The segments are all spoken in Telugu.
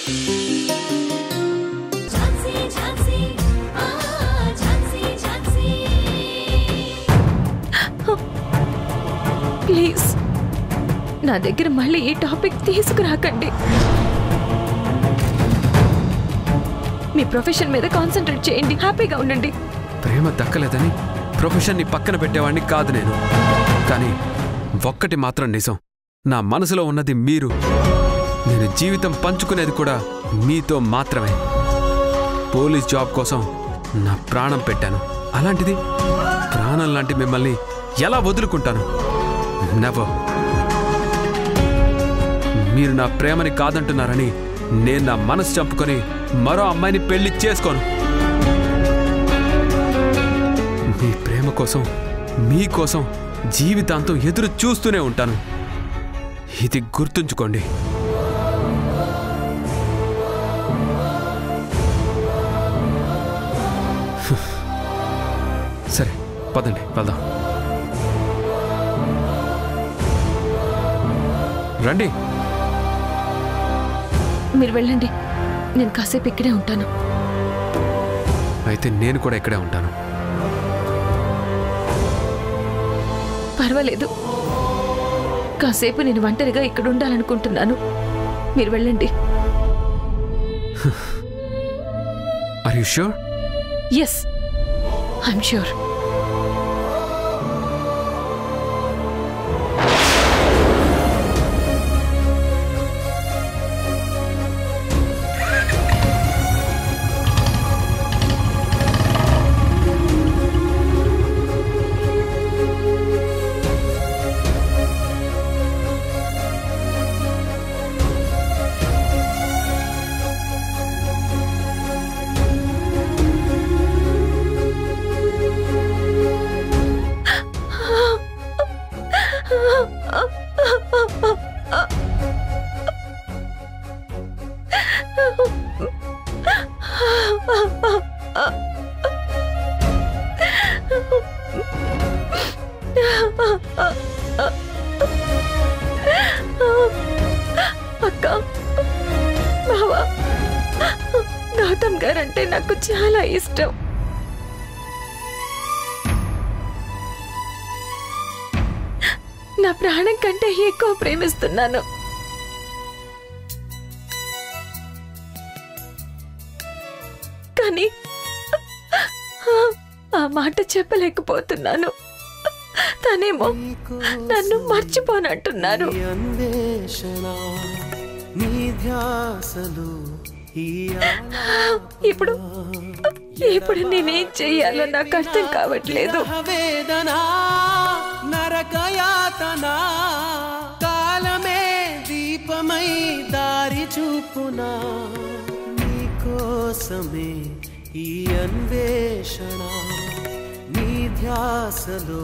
ప్లీజ్ నా దగ్గర మళ్ళీ ఈ టాపిక్ తీసుకురాకండి. మీ ప్రొఫెషన్ మీద కాన్సంట్రేట్ చేయండి, హ్యాపీగా ఉండండి. ప్రేమ దక్కలేదని ప్రొఫెషన్ని పక్కన పెట్టేవాడిని కాదు నేను. కానీ ఒక్కటి మాత్రం నిజం, నా మనసులో ఉన్నది మీరు. నేను జీవితం పంచుకునేది కూడా మీతో మాత్రమే. పోలీస్ జాబ్ కోసం నా ప్రాణం పెట్టాను. అలాంటిది ప్రాణం లాంటి మిమ్మల్ని ఎలా వదులుకుంటాను? నెవర్. మీరు నా ప్రేమని కాదంటున్నారని నేను నా మనసు చంపుకొని మరో అమ్మాయిని పెళ్లి చేసుకోను. మీ ప్రేమ కోసం, మీకోసం జీవితాంతం ఎదురు చూస్తూనే ఉంటాను. ఇది గుర్తుంచుకోండి. సరే పదండి, వెళ్దాం. రండి. మీరు వెళ్ళండి, నేను కాసేపు ఇక్కడే ఉంటాను. అయితే నేను కూడా ఇక్కడే ఉంటాను. పర్వాలేదు, కాసేపు నేను ఒంటరిగా ఇక్కడ ఉండాలనుకుంటున్నాను. మీరు వెళ్ళండి. Are you sure? Yes, I'm sure. అక్క, బావా, గౌతమ్ గారంటే నాకు చాలా ఇష్టం. నా ప్రాణం కంటే ఎక్కువ ప్రేమిస్తున్నాను. కానీ ఆ మాట చెప్పలేకపోతున్నాను. తనేమో నన్ను మర్చిపోనంటున్నారు. ఇప్పుడు నేనేం చెయ్యాలో నాకు అర్థం కావట్లేదు. నరకయాతనా కాలమే దీపమై దారి చూపునా, నీకోసమే ఈ అన్వేషణ, నీ ధ్యాసలో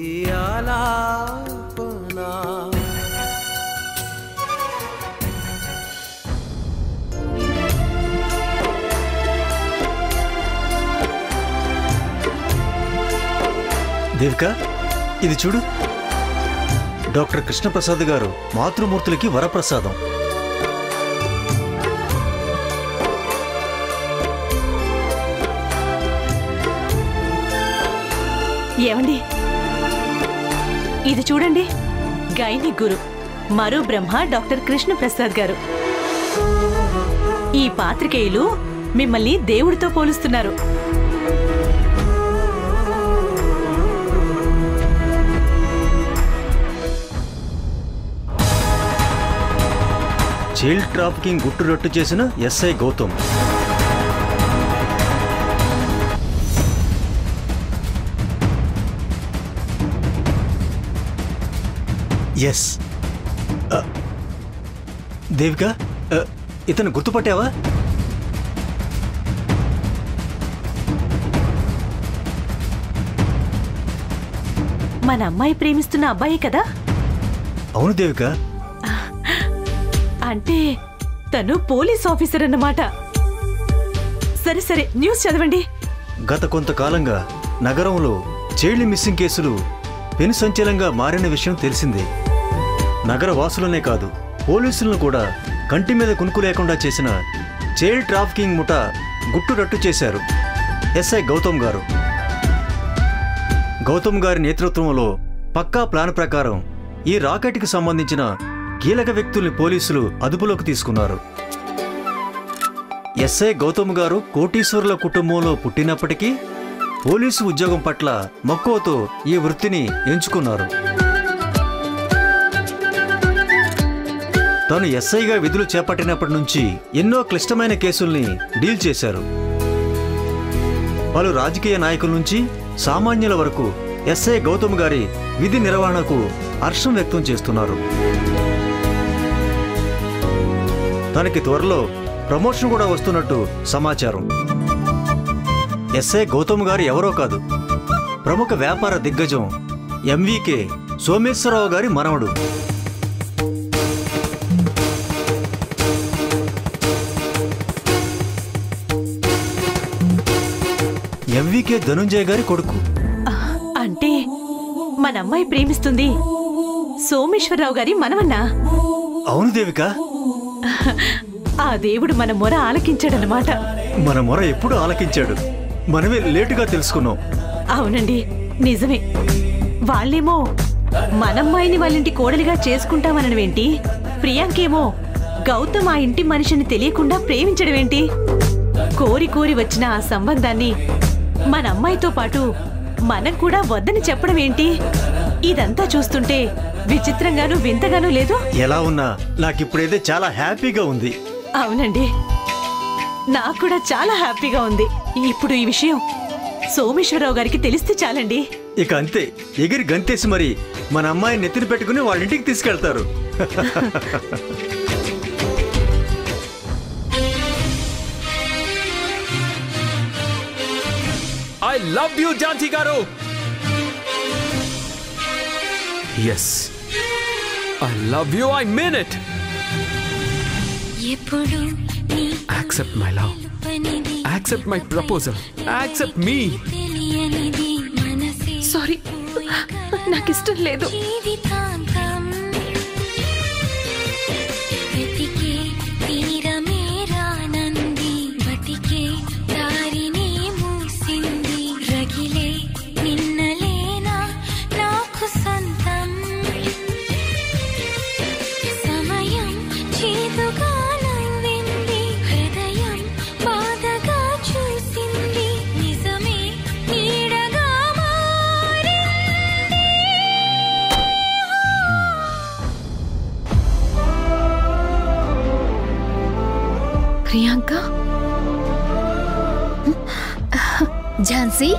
ఈ ఆలాపన. దేవిక, ఇది చూడు. డాక్టర్ కృష్ణప్రసాద్ గారు మాతృమూర్తులకి వరప్రసాదం. ఏమండి, ఇది చూడండి. గైని గురు మరో బ్రహ్మ డాక్టర్ కృష్ణప్రసాద్ గారు. ఈ పాత్రికేయులు మిమ్మల్ని దేవుడితో పోలుస్తున్నారు. చైల్డ్ ట్రాఫికింగ్ గుట్టు రట్టు చేసిన ఎస్ఐ గౌతమ్. ఎస్. దేవిక, ఇతను గుర్తుపట్టావా? మన అమ్మాయి ప్రేమిస్తున్న అబ్బాయి కదా? అవును దేవిక. అంటే తను పోలీస్ ఆఫీసర్ అన్నమాట. సరే సరే, న్యూస్ చదవండి. గత కొంతకాలంగా నగరంలో చైల్డ్ మిస్సింగ్ కేసులు పెను సంచలంగా మారిన విషయం తెలిసిందే. నగర వాసులనే కాదు, పోలీసులను కూడా కంటి మీద కునుకు లేకుండా చేసిన చైల్డ్ ట్రాఫికింగ్ ముఠా గుట్టు రట్టు చేశారు ఎస్ఐ గౌతమ్ గారు. గౌతమ్ గారి నేతృత్వంలో పక్కా ప్లాన్ ప్రకారం ఈ రాకెట్కి సంబంధించిన కీలక వ్యక్తుల్ని పోలీసులు అదుపులోకి తీసుకున్నారు. ఎస్ఐ గౌతమ్ గారు కోటీశ్వరుల కుటుంబంలో పుట్టినప్పటికీ పోలీసు ఉద్యోగం పట్ల మక్కువతో ఈ వృత్తిని ఎంచుకున్నారు. తాను ఎస్ఐగా విధులు చేపట్టినప్పటి నుంచి ఎన్నో క్లిష్టమైన కేసుల్ని డీల్ చేశారు. పలు రాజకీయ నాయకుల నుంచి సామాన్యుల వరకు ఎస్ఐ గౌతమ్ గారి విధి నిర్వహణకు హర్షం వ్యక్తం చేస్తున్నారు. తనకి త్వరలో ప్రమోషన్ కూడా వస్తున్నట్టు సమాచారం. ఎస్ఐ గౌతమ్ గారు ఎవరో కాదు, ప్రముఖ వ్యాపార దిగ్గజం ఎంవికే సోమేశ్వరరావు గారి మనవడు. ఎంవికే ధనుంజయ్ గారి కొడుకు. అంటే మన అమ్మాయి ప్రేమిస్తుంది సోమేశ్వరరావు గారి మనవన్నా? అవును దేవిక. ఆ దేవుడు మన మొర ఆలకించాడనమాట. మన మొర ఎప్పుడు ఆలకించాడు, మనమే లేటుగా తెలుసుకున్నాం. అవునండి, నిజమే. వాళ్ళేమో మనమ్మాయిని వాళ్ళింటి కోడలిగా చేసుకుంటామనవేంటి, ప్రియాంకేమో గౌతమ్ ఆ ఇంటి మనిషిని తెలియకుండా ప్రేమించడమేంటి? కోరి కోరి వచ్చిన ఆ సంబంధాన్ని మన అమ్మాయితో పాటు మనం కూడా వద్దని చెప్పడం ఏంటి? ఇదంతా చూస్తుంటే విచిత్రంగాను వింతగాను లేదు? ఎలా ఉన్నా నాకిప్పుడైతే చాలా హ్యాపీగా ఉంది. అవునండి, నాకు కూడా చాలా హ్యాపీగా ఉంది. ఇప్పుడు ఈ విషయం సోమేశ్వరరావు గారికి తెలిస్తే చాలండి. ఇక అంతే, ఎగిరి గంతేసి మరి మన అమ్మాయిని నెత్తిన పెట్టుకుని వాళ్ళ ఇంటికి తీసుకెళ్తారు. I love you, Jansi garu. Yes, I love you. I mean it. Accept my love. Accept my proposal. Accept me. Sorry, నాకు ఇష్టం లేదు. ప్రియాంక, ఝాన్సీ,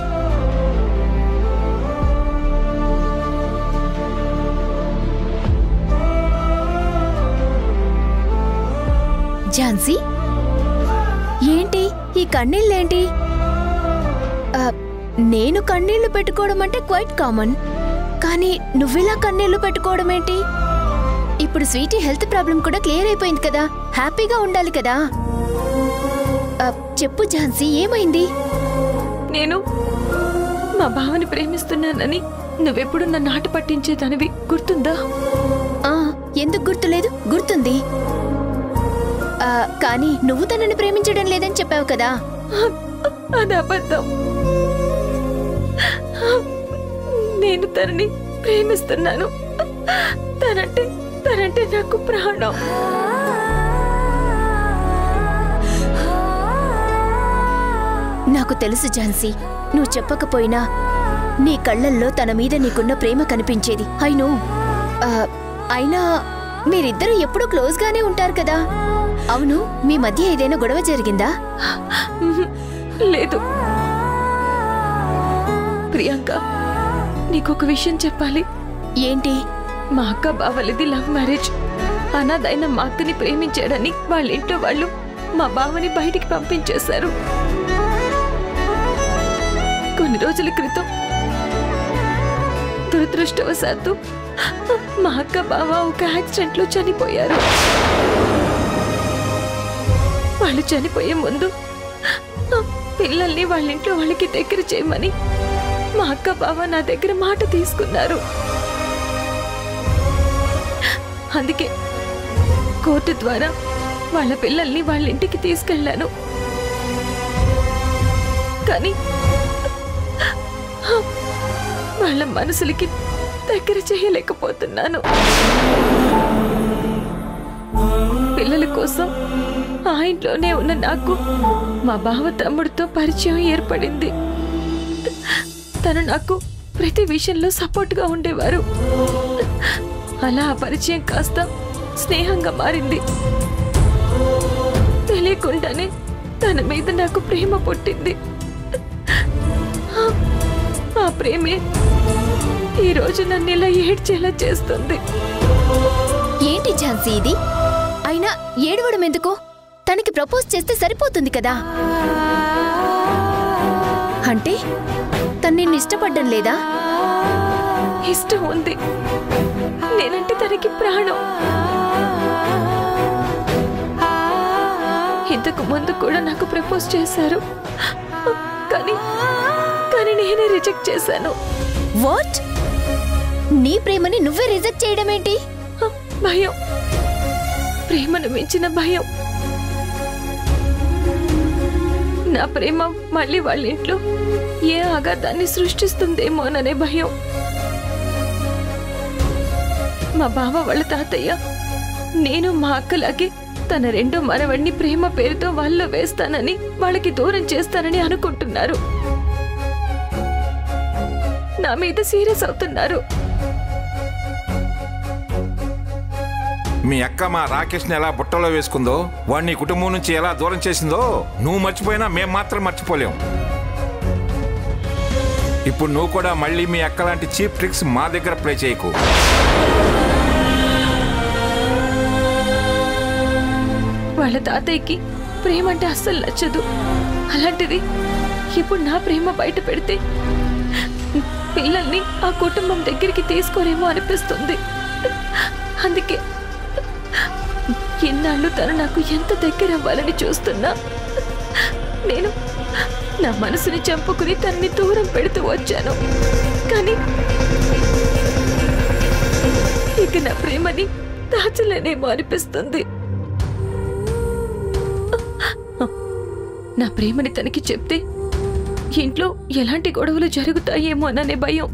ఝాన్సీ, ఏంటి ఈ కన్నీళ్ళేంటి? నేను కన్నీళ్లు పెట్టుకోవడం అంటే క్వైట్ కామన్, కానీ నువ్విలా కన్నీళ్లు పెట్టుకోవడం ఏంటి? ఇప్పుడు స్వీటీ హెల్త్ ప్రాబ్లం కూడా క్లియర్ అయిపోయింది కదా, హ్యాపీగా ఉండాలి కదా. చెప్పు ఝాన్సీ, ఏమైంది? నేను మా బావని ప్రేమిస్తున్నానని నువ్వెప్పుడు నన్ను ఆట పట్టించేదానివి, గుర్తుందా? ఎందుకు గుర్తులేదు? గుర్తుంది. కానీ నువ్వు తనని ప్రేమించడం లేదని చెప్పావు కదా. అది అబద్ధం. నేను తనని ప్రేమిస్తున్నాను. తనంటే నాకు ప్రాణం. నాకు తెలుసు ఝాన్సీ, నువ్వు చెప్పకపోయినా నీ కళ్ళల్లో తన మీద నీకున్న ప్రేమ కనిపించేది. అయినో అయినా మీరిద్దరూ ఎప్పుడూ క్లోజ్ గానే ఉంటారు కదా. అవును, మీ మధ్య ఏదైనా గొడవ జరిగిందా? లేదు ప్రియాంక, నీకొక విషయం చెప్పాలి. ఏంటి? మా అక్క బావలిది లవ్ మ్యారేజ్. అనాథైన మా అక్కని ప్రేమించాడని వాళ్ళ ఇంట్లో వాళ్ళు మా బావని బయటికి పంపించేశారు. కొన్ని రోజుల క్రితం దురదృష్టవశాత్తు మా అక్క బావ ఒక యాక్సిడెంట్ లో చనిపోయారు. వాళ్ళు చనిపోయే ముందు పిల్లల్ని వాళ్ళ ఇంట్లో వాళ్ళకి దగ్గర చేయమని మా అక్క బావ నా దగ్గర మాట తీసుకున్నారు. అందుకే కోర్టు ద్వారా వాళ్ళ పిల్లల్ని వాళ్ళ ఇంటికి తీసుకెళ్ళాను. కానీ వాళ్ళ మనసులకి దగ్గర చేయలేకపోతున్నాను. పిల్లల కోసం ఆ ఇంట్లోనే ఉన్న నాకు మా బావ తమ్ముడితో పరిచయం ఏర్పడింది. తను నాకు ప్రతి విషయంలో సపోర్ట్గా ఉండేవారు. అలా ఆ పరిచయం కాస్త స్నేహంగా మారింది. తెలియకుండానే తన మీద నాకు ప్రేమ పుట్టింది. ఆ ప్రేమే ఈరోజు నన్ను ఇలా ఏడ్చేలా చేస్తుంది. ఏంటి ఝాన్సీ ఇది? అయినా ఏడవడం ఎందుకు? తనకి ప్రపోజ్ చేస్తే సరిపోతుంది కదా. అంటే తను నిన్ను ఇష్టపడ్డం లేదా? ఇష్టం ఉంది. నేనంటే తనకి ప్రాణం. ఇంతకు ముందు కూడా నాకు ప్రపోజ్ చేశారు. కానీ నేనే రిజెక్ట్ చేశాను. వాట్? నీ ప్రేమని నువ్వే రిజెక్ట్ చేయడం ఏంటి? భయం. ప్రేమను మించిన భయం. నా ప్రేమ మళ్ళీ వాళ్ళ ఇంట్లో ఏ ఆఘాతాన్ని సృష్టిస్తుందేమోననే భయం. మా బావ వాళ్ళ తాతయ్య నేను మా అక్కలాగే తన రెండో మనవణ్ణి ప్రేమ పేరుతో వాళ్ళలో వేస్తానని, వాళ్ళకి దూరం చేస్తానని అనుకుంటున్నారు. నా మీద సీరియస్ అవుతున్నారు. మీ అక్క మా రాకేష్ని ఎలా బుట్టలో వేసుకుందో, వాడిని కుటుంబం నుంచి ఎలా దూరం చేసిందో నువ్వు మర్చిపోయినా మేం మాత్రం మర్చిపోలేం. ఇప్పుడు నువ్వు కూడా మళ్ళీ మీ అక్క లాంటి చీప్ ట్రిక్స్ మా దగ్గర ప్లే చేయకు. వాళ్ళ తాతయ్యకి ప్రేమ అంటే అస్సలు నచ్చదు. అలాంటిది ఇప్పుడు నా ప్రేమ బయట పెడితే పిల్లల్ని ఆ కుటుంబం దగ్గరికి తీసుకోరేమో అనిపిస్తుంది. అందుకే ఇన్నాళ్ళు తను నాకు ఎంత దగ్గర అవ్వాలని చూస్తున్నా నేను నా మనసుని చంపుకుని తనని దూరం పెడుతూ వచ్చాను. కానీ ఇక నా ప్రేమని దాచలేనేమో అనిపిస్తుంది. నా ప్రేమని తనకి చెప్తే ఇంట్లో ఎలాంటి గొడవలు జరుగుతాయేమో అనే భయం.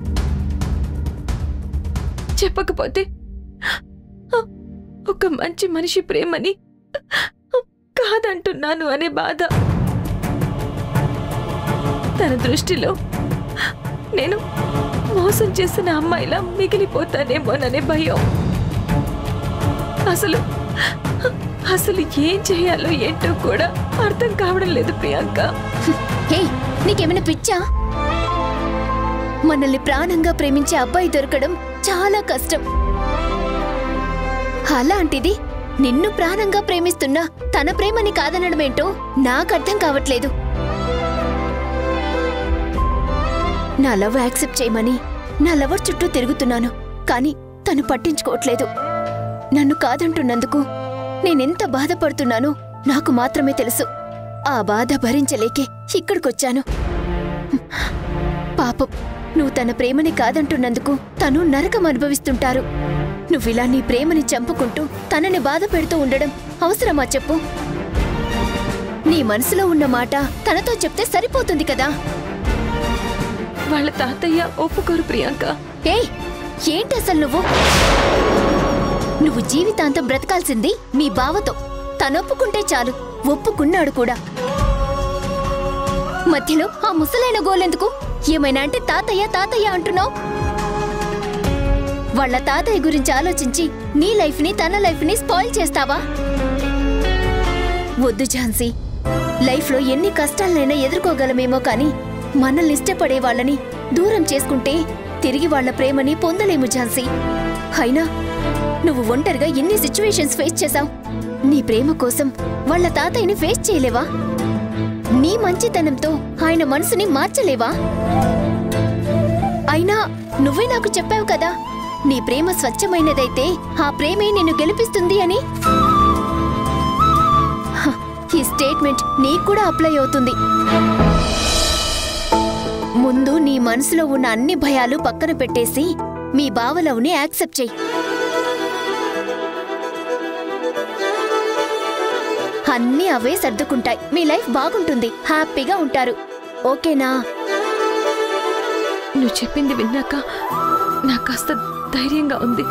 చెప్పకపోతే ఒక మంచి మనిషి ప్రేమని కాదంటున్నాను అనే బాధ. తన దృష్టిలో నేను మోసం చేసిన అమ్మాయిలా మిగిలిపోతానేమోననే భయం. అసలు ఏం చేయాలో ఏంటో కూడా అర్థం కావడం లేదు ప్రియాంక. హే, నీకేమైనా పిచ్చా? మనల్ని ప్రాణంగా ప్రేమించే అబ్బాయి దొరకడం చాలా కష్టం. అలాంటిది నిన్ను ప్రాణంగా ప్రేమిస్తున్నా తన ప్రేమని కాదనడమేంటో నాకు అర్థం కావట్లేదు. నా లవ్ యాక్సెప్ట్ చేయమని నా లవర్ చుట్టూ తిరుగుతున్నాను, కానీ తను పట్టించుకోవట్లేదు. నన్ను కాదంటున్నందుకు నేనెంత బాధపడుతున్నానో నాకు మాత్రమే తెలుసు. ఆ బాధ భరించలేకే ఇక్కడికొచ్చాను. పాపం, నువ్వు తన ప్రేమని కాదంటున్నందుకు తను నరకం అనుభవిస్తుంటారు. నువ్విలా నీ ప్రేమని చంపుకుంటూ తనని బాధ పెడుతూ ఉండడం అవసరమా చెప్పు? నీ మనసులో ఉన్న మాట తనతో చెప్తే సరిపోతుంది కదా. వాళ్ళ తాతయ్య ఒప్పుకోరు ప్రియాంక. ఏయ్, ఏంటి అసలు నువ్వు జీవితాంతం బ్రతకాల్సింది మీ బావతో. తనొప్పుకుంటే చాలు. ఒప్పుకున్నాడు కూడా. మధ్యలో ఆ ముసలైన గోలెందుకు? ఏమైనా అంటే తాతయ్య తాతయ్య అంటున్నావు. వాళ్ళ తాతయ్య గురించి ఆలోచించి నీ లైఫ్ ని తన లైఫ్ ని స్పాయిల్ చేస్తావా? వద్దు ఝాన్సీ. లైఫ్ లో ఎన్ని కష్టాలనైనా ఎదుర్కోగలమేమో కానీ మనల్ని ఇష్టపడే వాళ్ళని దూరం చేసుకుంటే తిరిగి వాళ్ళ ప్రేమని పొందలేము ఝాన్సీ. అయినా నువ్వు ఒంటరిగా ఎన్ని సిచ్యువేషన్స్ ఫేస్ చేశావు. నీ ప్రేమ కోసం వాళ్ళ తాతయ్యని ఫేస్ చేయలేవా? నీ మంచితనంతో ఆయన మనసుని మార్చలేవా? అయినా నువ్వే నాకు చెప్పావు కదా, నీ ప్రేమ స్వచ్ఛమైనదైతే ఆ ప్రేమే నిన్ను గెలిపిస్తుంది అని. ఈ స్టేట్మెంట్ నీకు కూడా అప్లై అవుతుంది. ముందు నీ మనసులో ఉన్న అన్ని భయాలు పక్కన పెట్టేసి మీ బావలవుని యాక్సెప్ట్ చెయ్యి. అన్నీ అవే సర్దుకుంటాయి. మీ లైఫ్ బాగుంటుంది, హ్యాపీగా ఉంటారు. ఓకేనా? నువ్వు చెప్పింది విన్నాక నాకు కాస్త ధైర్యంగా ఉంది.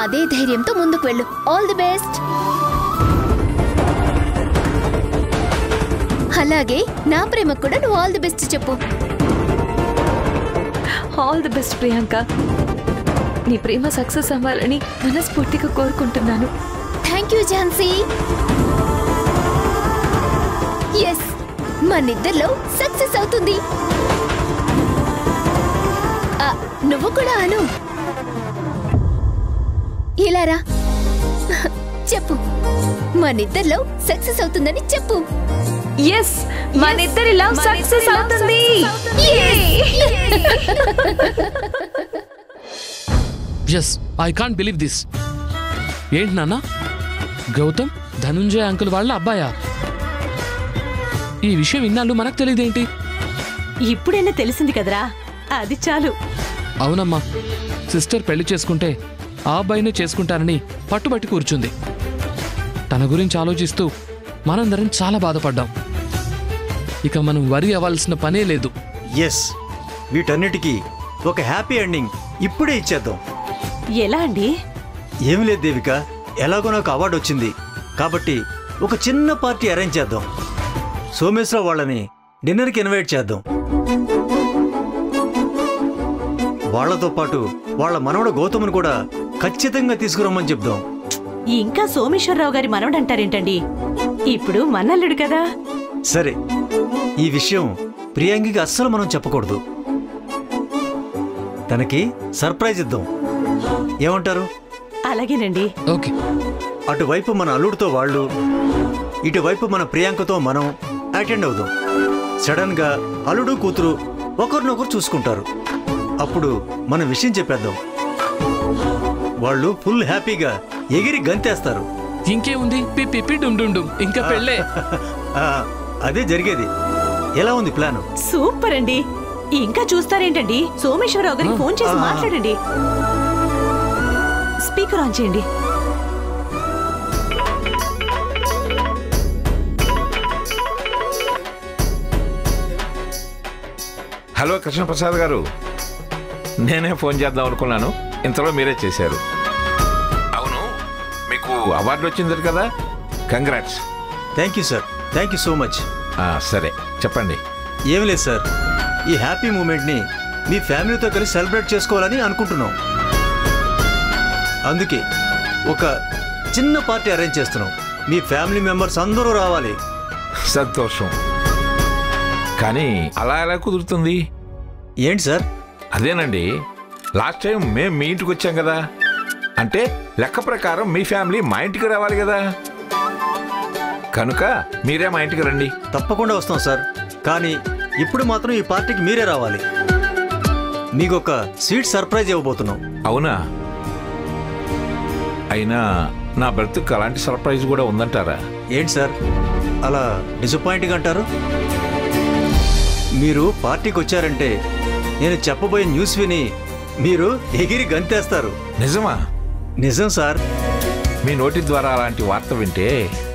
అదే ధైర్యంతో ముందుకు వెళ్ళు. All the best. అలాగే నా ప్రేమకు కూడా నువ్వు ఆల్ ది బెస్ట్ చెప్పు. All the best Priyanka. నీ ప్రేమ సక్సెస్ అవ్వాలని మనస్ఫూర్తిగా కోరుకుంటున్నాను. Thank you Jhansi. ఎస్, మనిద్దరిలో సక్సెస్ అవుతుంది. నువ్వు కూడా అను. ఇలారా చెప్పు, మనిద్దరిలో సక్సెస్ అవుతుందని చెప్పు. ఎస్, మనిద్దరి లవ్ సక్సెస్ అవుతుంది. Yes, I can't believe this. ఏంటి నాన్న, గౌతమ్ ధనుంజయ అంకుల్ వాళ్ళ అబ్బాయా? ఈ విషయం ఇన్నాళ్ళు మనకు తెలియదేంటి? ఇప్పుడైనా తెలిసింది కదరా, అది చాలు. అవునమ్మా, సిస్టర్ పెళ్లి చేసుకుంటే ఆ అబ్బాయినే చేసుకుంటానని పట్టుబట్టి కూర్చుంది. తన గురించి ఆలోచిస్తూ మనందరం చాలా బాధపడ్డాం. ఇక మనం వరి అవ్వాల్సిన పనే లేదు. ఎస్, వీటన్నిటికీ ఒక హ్యాపీ ఎండింగ్ ఇప్పుడే ఇచ్చేద్దాం. ఎలా అండి? ఏమి లేదు దేవిక, ఎలాగో నాకు అవార్డు వచ్చింది కాబట్టి ఒక చిన్న పార్టీ అరేంజ్ చేద్దాం. సోమేశ్వర వాళ్ళని డిన్నర్కి ఇన్వైట్ చేద్దాం. వాళ్లతో పాటు వాళ్ళ మనవడు గౌతమ్ని కూడా ఖచ్చితంగా తీసుకురమ్మని చెప్దాం. ఇంకా సోమేశ్వరరావు గారి మనవడంటారేంటండి? ఇప్పుడు మనల్లుడు కదా. సరే, ఈ విషయం ప్రియాంకకి అస్సలు మనం చెప్పకూడదు. తనకి సర్ప్రైజ్ ఇద్దాం. ఏమంటారు? అలాగేనండి. ఓకే. అటువైపు మన అల్లుడితో వాళ్ళు, ఇటువైపు మన ప్రియాంకతో మనం అటెండ్ అవుదాం. సడన్ గా అల్లుడు కూతురు ఒకరినొకరు చూసుకుంటారు. అప్పుడు మన విషయం చెప్పేద్దాం. వాళ్ళు ఫుల్ హ్యాపీగా ఎగిరి గంతేస్తారు. ఇంకేముంది, పిప్పి డుండుండు, ఇంకా పెళ్ళే. అదే జరిగేది. ఎలా ఉంది ప్లాన్? సూపర్ అండి. ఇంకా చూస్తారేంటండి? సోమేశ్వరరావు గారికి ఫోన్ చేసి మాట్లాడండి. స్పీకర్ ఆన్ చేయండి. హలో కృష్ణప్రసాద్ గారు, నేనే ఫోన్ చేద్దాం అనుకున్నాను, ఇంతలో మీరే చేశారు. అవును, మీకు అవార్డు వచ్చింది కదా, congrats. Thank you sir, thank you so much. సరే చెప్పండి. ఏం లేదు సార్, ఈ హ్యాపీ మూమెంట్ని మీ ఫ్యామిలీతో కలిసి సెలబ్రేట్ చేసుకోవాలని అనుకుంటున్నాం. అందుకే ఒక చిన్న పార్టీ అరేంజ్ చేస్తున్నాం. మీ ఫ్యామిలీ మెంబర్స్ అందరూ రావాలి. సంతోషం. కానీ అలా ఎలా కుదురుతుంది? ఏంటి సార్? అదేనండి, లాస్ట్ టైం మేము మీ ఇంటికి వచ్చాం కదా, అంటే లెక్క ప్రకారం మీ ఫ్యామిలీ మా ఇంటికి రావాలి కదా, కనుక మీరే మా ఇంటికి రండి. తప్పకుండా వస్తాం సార్, కానీ ఇప్పుడు మాత్రం ఈ పార్టీకి మీరే రావాలి. మీకు ఒక స్వీట్ సర్ప్రైజ్ ఇవ్వబోతున్నాం. అవునా? అయినా నా బ్రతుకు అలాంటి సర్ప్రైజ్ కూడా ఉందంటారా? ఏంటి సార్ అలా డిసప్పాయింట్గా అంటారు? మీరు పార్టీకి వచ్చారంటే నేను చెప్పబోయే న్యూస్ విని మీరు ఎగిరి గంతేస్తారు. నిజమా? నిజం సార్. మీ నోటి ద్వారా అలాంటి వార్త వింటే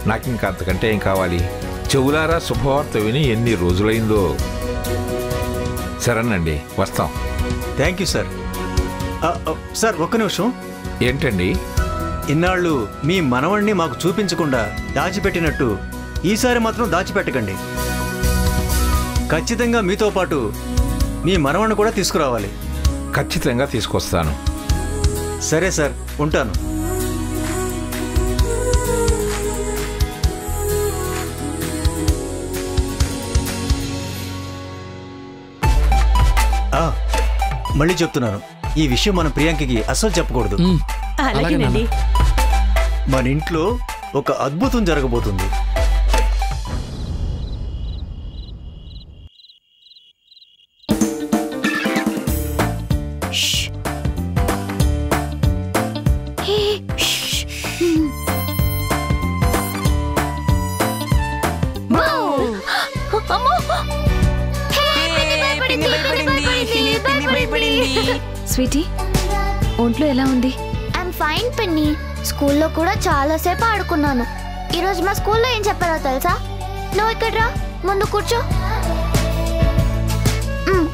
నాకు ఇంకా అంతకంటే ఏం కావాలి? చెవులారా శుభవార్త విని ఎన్ని రోజులైందో. సరేనండి, వస్తాం. Thank you sir. సార్ ఒక్క నిమిషం. ఏంటండి? ఇన్నాళ్ళు మీ మనవణ్ణి మాకు చూపించకుండా దాచిపెట్టినట్టు ఈసారి మాత్రం దాచిపెట్టకండి. ఖచ్చితంగా మీతో పాటు మీ మనవణ్ణి కూడా తీసుకురావాలి. ఖచ్చితంగా తీసుకొస్తాను. సరే సార్, ఉంటాను. మళ్ళీ చెప్తున్నాను, ఈ విషయం మన ప్రియాంకకి అస్సలు చెప్పకూడదు. అలాగేనండి. మన ఇంట్లో ఒక అద్భుతం జరగబోతుంది. స్వీటీ, ఒంట్లో ఎలా ఉంది? ఐమ్ ఫైన్ పిన్ని. స్కూల్లో కూడా చాలాసేపు ఆడుకున్నాను. ఈరోజు మా స్కూల్లో ఏం చెప్పారో తెలుసా? నువ్వు ఇక్కడ రా, ముందు కూర్చో.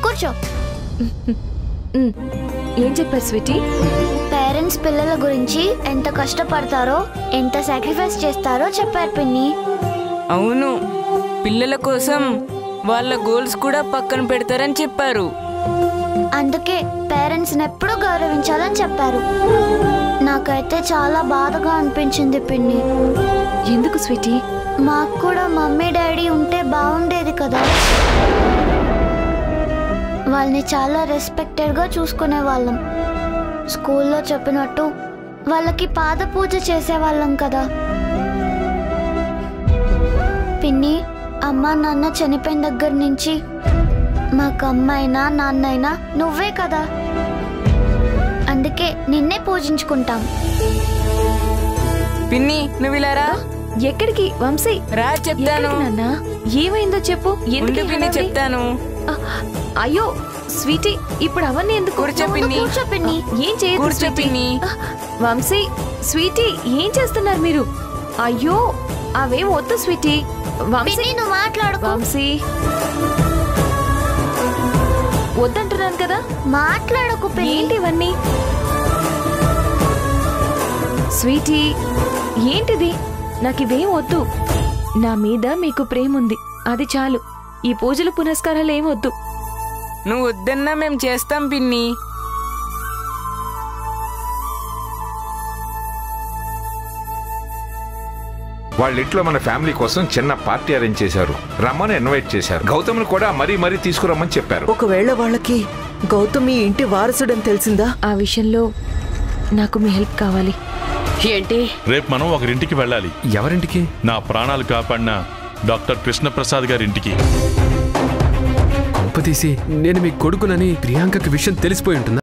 కూర్చో. ఏం చెప్పారు స్వీటీ? పేరెంట్స్ పిల్లల గురించి ఎంత కష్టపడతారో, ఎంత సాక్రిఫైస్ చేస్తారో చెప్పారు పిన్ని. అవును, పిల్లల కోసం వాళ్ళ గోల్స్ కూడా పక్కన పెడతారని చెప్పారు. అందుకే పేరెంట్స్ని ఎప్పుడూ గౌరవించాలని చెప్పారు. నాకైతే చాలా బాధగా అనిపించింది పిన్ని. ఎందుకు స్వీటీ? మాకు కూడా మమ్మీ డాడీ ఉంటే బాగుండేది కదా. వాళ్ళని చాలా రెస్పెక్టెడ్గా చూసుకునే వాళ్ళం. స్కూల్లో చెప్పినట్టు వాళ్ళకి పాద పూజ చేసేవాళ్ళం కదా. పిన్ని, అమ్మ నాన్న చనిపోయిన దగ్గర నుంచి మాకు అమ్మైనా నాన్నైనా నువ్వే కదా. అందుకే నిన్నే పూజించుకుంటాం. పిన్ని, నువ్వు ఇలా రా. ఎక్కడికి వంశీ? రా చెప్తాను. నాన్న ఏమైందో చెప్పు. ఎందుకు పిన్ని చెప్తాను. అయ్యో స్వీటీ, ఇప్పుడు అవన్నీ ఎందుకు? కూర్చో పిన్ని. కూర్చో పిన్ని. ఏం చేయదు కూర్చో పిన్ని. వంశీ, స్వీటీ ఏం చేస్తున్నారు మీరు? అయ్యో అవేం వద్దు స్వీటీ. వంశీ పిన్ని, నువ్వు మాట్లాడుకో. వంశీ వద్దంటున్నాను కదా. మాట్లాడకు పిన్ని. ఏంటి ఇవన్నీ? స్వీటీ ఏంటిది? నాకు ఇవేం వద్దు. నా మీద మీకు ప్రేమ ఉంది, అది చాలు. ఈ పూజలు పునస్కారాలు ఏం వద్దు. నువ్వు వద్దన్నా మేము చేస్తాం పిన్ని. వాళ్ళ ఇంట్లో మన ఫ్యామిలీ కోసం చిన్న పార్టీ అరేంజ్ చేశారు. రమ్మని ఇన్వైట్ చేశారు. గౌతమ్ని కూడా మరీ తీసుకురమ్మని చెప్పారు. ఒకవేళ వాళ్ళకి గౌతమ్ ఈ ఇంటి వారసుడని తెలిసిందా? ఆ విషయంలో నాకు మీ హెల్ప్ కావాలి. ఏంటి? రేపు మనం ఒకరింటికి వెళ్ళాలి. ఎవరింటికి? నా ప్రాణాలు కాపాడిన డాక్టర్ కృష్ణప్రసాద్ గారింటికి. కొంపతీసి నేను మీ కొడుకునని ప్రియాంకకి విషయం తెలిసిపోయి ఉంటుందా?